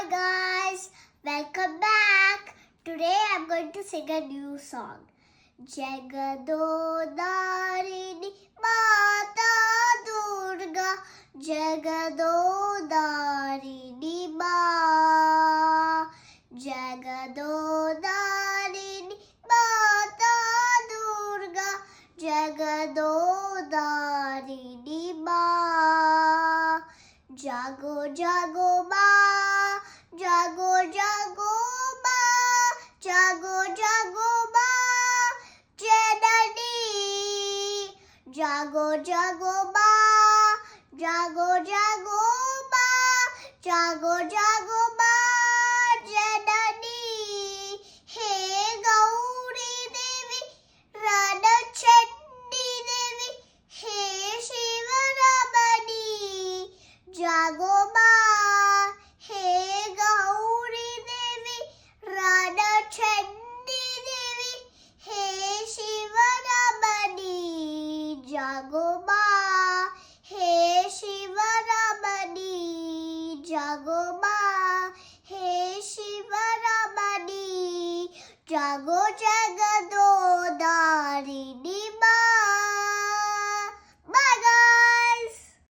guys, welcome back. Today I'm going to sing a new song. Jagadodarini Mata Durga, Jagadodarini Ma, Jagadodarini Mata Durga, Jagadodarini Ma. Jago jago ma, jago jago ma, jago jago ma, Janani. Jago jago ma, jago jago ma, jago jago ma, Janani. Hey Gauri Devi, Radha Chandi Devi, hey Shiva Ramani. Jago ma, hey Gauri Devi, Radha Chandi Devi, hey Shiva Ramani. Jago ma, hey Shiva Ramani. Jago ma, hey Shiva Ramani. Jago Jagadodarini